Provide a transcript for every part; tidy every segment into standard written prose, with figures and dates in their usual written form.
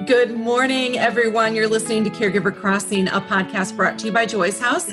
Good morning, everyone. You're listening to Caregiver Crossing, a podcast brought to you by Joy's House.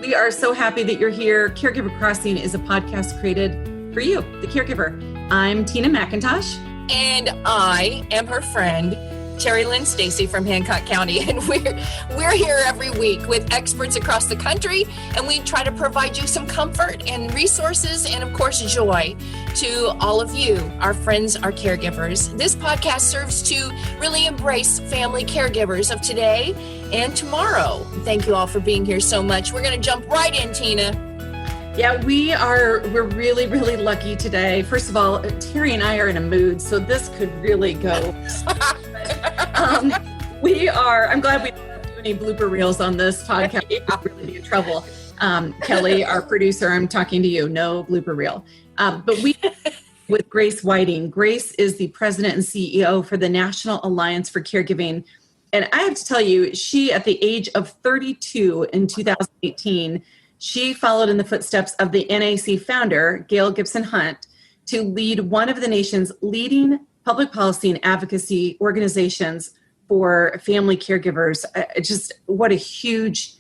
We are so happy that you're here. Caregiver Crossing is a podcast created for you, the caregiver. I'm Tina McIntosh. And I am her friend, Terry Lynn Stacy from Hancock County. And we're here every week with experts across the country, and we try to provide you some comfort and resources and, of course, joy to all of you, our friends, our caregivers. This podcast serves to really embrace family caregivers of today and tomorrow. Thank you all for being here so much. We're going to jump right in, Tina. Yeah, we're really, really lucky today. First of all, Terry and I are in a mood, so this could really go. I'm glad we don't have to do any blooper reels on this podcast. We'd really be in trouble. Kelly, our producer, I'm talking to you, no blooper reel. But we, with Grace Whiting. Grace is the president and CEO for the National Alliance for Caregiving. And I have to tell you, she, at the age of 32 in 2018, she followed in the footsteps of the NAC founder, Gail Gibson Hunt, to lead one of the nation's leading public policy and advocacy organizations for family caregivers. Just what a huge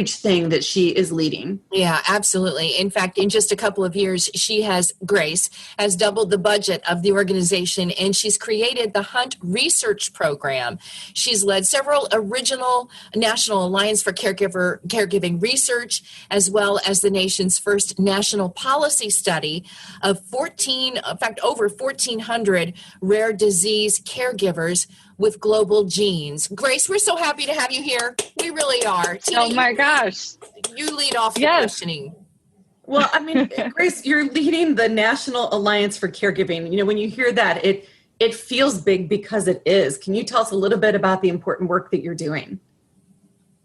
thing that she is leading. Yeah, absolutely. In fact, in just a couple of years, Grace has doubled the budget of the organization, and she's created the Hunt Research Program. She's led several original National Alliance for Caregiving research, as well as the nation's first national policy study of over 1,400 rare disease caregivers with global genes. Grace, we're so happy to have you here. We really are. Tina, oh my gosh. You lead off the questioning. Well, I mean, Grace, you're leading the National Alliance for Caregiving. You know, when you hear that, it feels big because it is. Can you tell us a little bit about the important work that you're doing?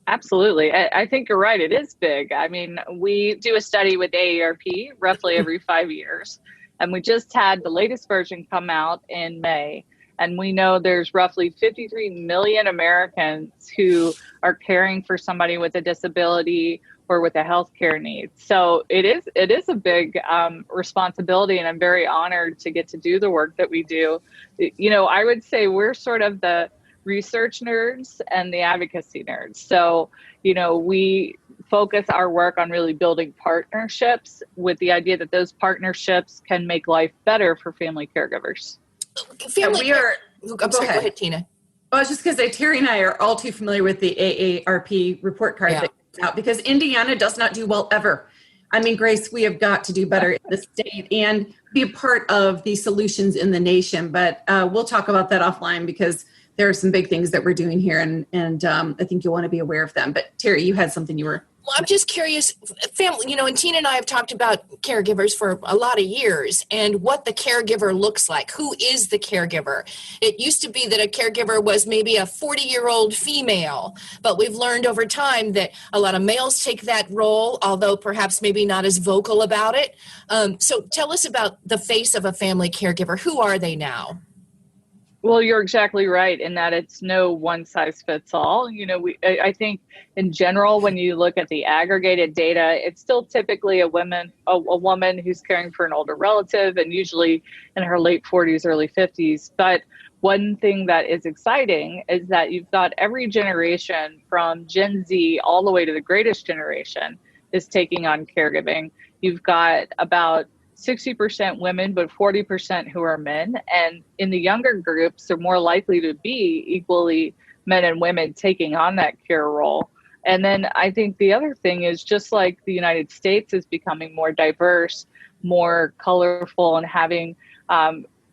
Absolutely. I think you're right. It is big. I mean, we do a study with AARP roughly every 5 years, and we just had the latest version come out in May. And we know there's roughly 53 million Americans who are caring for somebody with a disability or with a healthcare need. So it is a big responsibility, and I'm very honored to get to do the work that we do. You know, I would say we're sort of the research nerds and the advocacy nerds. So, you know, we focus our work on really building partnerships with the idea that those partnerships can make life better for family caregivers. Go ahead, Tina. I was just going to say, Terry and I are all too familiar with the AARP report card that comes out, because Indiana does not do well ever. I mean, Grace, we have got to do better in the state and be a part of the solutions in the nation. But we'll talk about that offline, because there are some big things that we're doing here, and I think you'll want to be aware of them. But Terry, you had something you were... Well, I'm just curious, family, you know, and Tina and I have talked about caregivers for a lot of years and what the caregiver looks like. Who is the caregiver? It used to be that a caregiver was maybe a 40-year-old female, but we've learned over time that a lot of males take that role, although perhaps maybe not as vocal about it. So tell us about the face of a family caregiver. Who are they now? Well, you're exactly right in that it's no one size fits all. You know, I think in general, when you look at the aggregated data, it's still typically a woman who's caring for an older relative, and usually in her late 40s, early 50s. But one thing that is exciting is that you've got every generation from Gen Z all the way to the greatest generation is taking on caregiving. You've got about 60% women, but 40% who are men. And in the younger groups, they're more likely to be equally men and women taking on that care role. And then I think the other thing is, just like the United States is becoming more diverse, more colorful, and having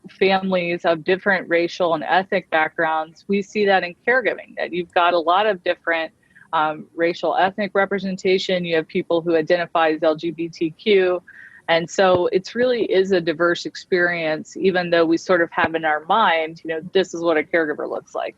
families of different racial and ethnic backgrounds, we see that in caregiving, that you've got a lot of different racial ethnic representation. You have people who identify as LGBTQ. And so it really is a diverse experience, even though we sort of have in our mind, you know, this is what a caregiver looks like.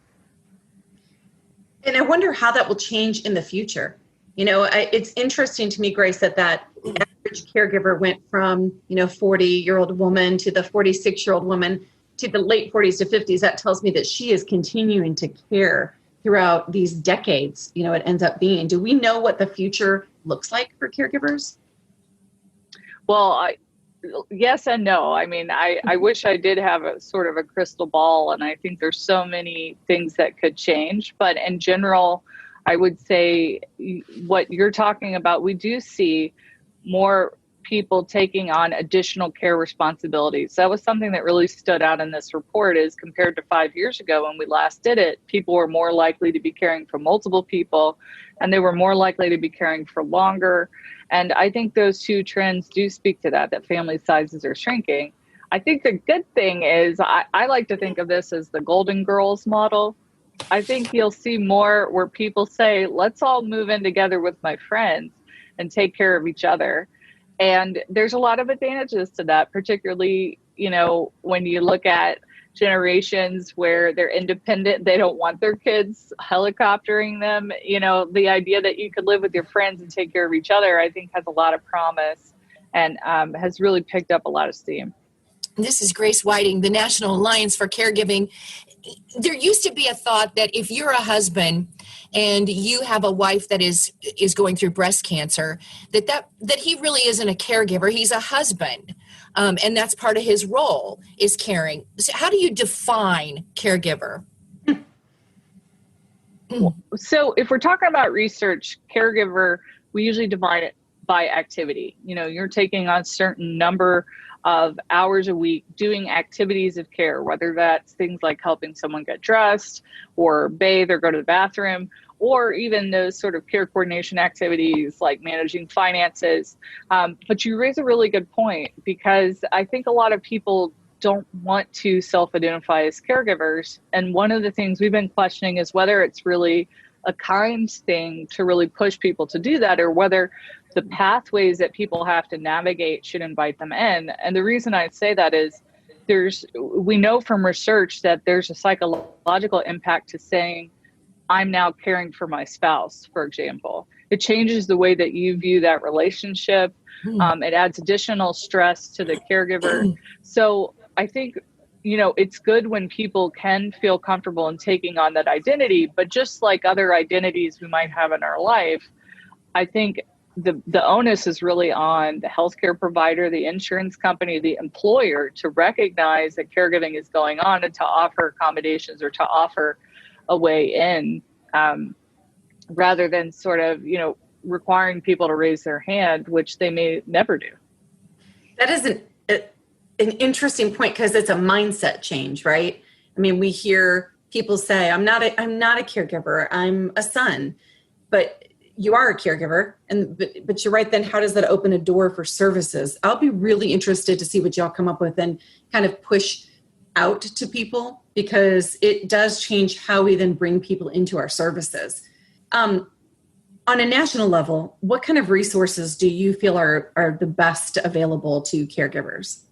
And I wonder how that will change in the future. You know, it's interesting to me, Grace, that average caregiver went from, 40-year-old woman to the 46-year-old woman to the late 40s to 50s. That tells me that she is continuing to care throughout these decades, it ends up being. Do we know what the future looks like for caregivers? Well, Yes and no. I mean, I wish I did have a sort of a crystal ball, and I think there's so many things that could change. But in general, I would say what you're talking about, we do see more people taking on additional care responsibilities. That was something that really stood out in this report, is compared to 5 years ago when we last did it, people were more likely to be caring for multiple people, and they were more likely to be caring for longer. And I think those two trends do speak to that family sizes are shrinking. I think the good thing is I like to think of this as the Golden Girls model. I think you'll see more where people say, let's all move in together with my friends and take care of each other. And there's a lot of advantages to that, particularly, when you look at generations where they're independent, they don't want their kids helicoptering them. The idea that you could live with your friends and take care of each other, I think has a lot of promise and has really picked up a lot of steam. This is Grace Whiting, the National Alliance for Caregiving. There used to be a thought that if you're a husband and you have a wife that is going through breast cancer, that he really isn't a caregiver, he's a husband. And that's part of his role, is caring. So how do you define caregiver? So if we're talking about research, caregiver, we usually divide it by activity. You're taking on a certain number of hours a week doing activities of care, whether that's things like helping someone get dressed or bathe or go to the bathroom, or even those sort of care coordination activities like managing finances. But you raise a really good point, because I think a lot of people don't want to self-identify as caregivers. And one of the things we've been questioning is whether it's really a kind thing to really push people to do that, or whether the pathways that people have to navigate should invite them in. And the reason I say that is we know from research that there's a psychological impact to saying, I'm now caring for my spouse, for example. It changes the way that you view that relationship. It adds additional stress to the caregiver. So I think, it's good when people can feel comfortable in taking on that identity, but just like other identities we might have in our life, I think the onus is really on the healthcare provider, the insurance company, the employer to recognize that caregiving is going on and to offer accommodations or to offer a way in, rather than sort of, requiring people to raise their hand, which they may never do. That is an interesting point, because it's a mindset change, right? I mean, we hear people say, I'm not a caregiver, I'm a son, but you are a caregiver. But you're right. Then how does that open a door for services? I'll be really interested to see what y'all come up with and kind of push out to people, because it does change how we then bring people into our services. On a national level, what kind of resources do you feel are the best available to caregivers?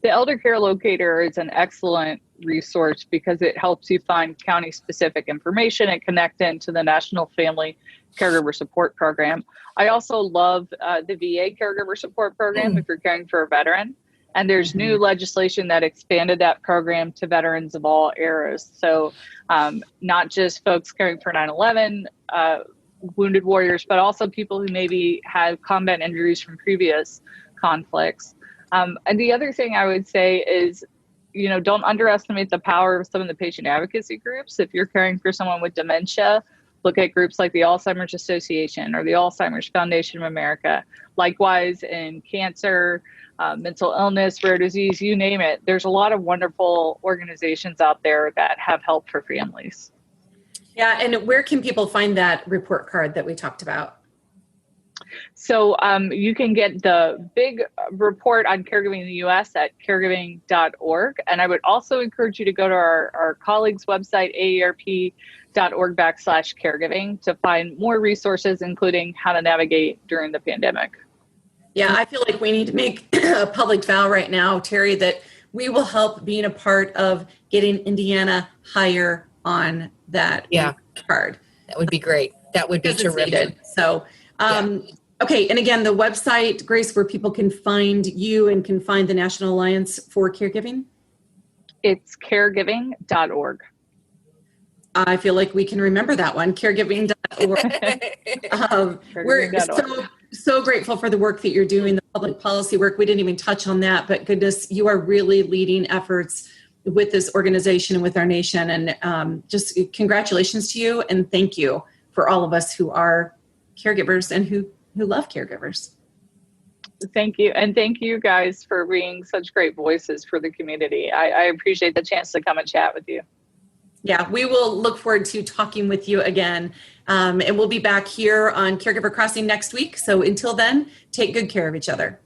The Elder Care Locator is an excellent resource because it helps you find county-specific information and connect into the National Family Caregiver Support Program. I also love the VA Caregiver Support Program if you're caring for a veteran. And there's new legislation that expanded that program to veterans of all eras. So not just folks caring for 9/11 wounded warriors, but also people who maybe have combat injuries from previous conflicts. And the other thing I would say is, don't underestimate the power of some of the patient advocacy groups. If you're caring for someone with dementia, look at groups like the Alzheimer's Association or the Alzheimer's Foundation of America. Likewise, in cancer, mental illness, rare disease, you name it. There's a lot of wonderful organizations out there that have help for families. Yeah, and where can people find that report card that we talked about? So you can get the big report on caregiving in the U.S. at caregiving.org. And I would also encourage you to go to our colleagues' website, aarp.org/caregiving, to find more resources, including how to navigate during the pandemic. Yeah, I feel like we need to make a public vow right now, Terry, that we will help being a part of getting Indiana higher on that card. That would be great. That would be terrific. So, okay. And again, the website, Grace, where people can find you and can find the National Alliance for Caregiving? It's caregiving.org. I feel like we can remember that one, caregiving.org. We're so grateful for the work that you're doing, the public policy work. We didn't even touch on that, but goodness, you are really leading efforts with this organization and with our nation. And just congratulations to you, and thank you for all of us who are caregivers and who love caregivers. Thank you. And thank you guys for being such great voices for the community. I appreciate the chance to come and chat with you. Yeah, we will look forward to talking with you again. And we'll be back here on Caregiver Crossing next week. So until then, take good care of each other.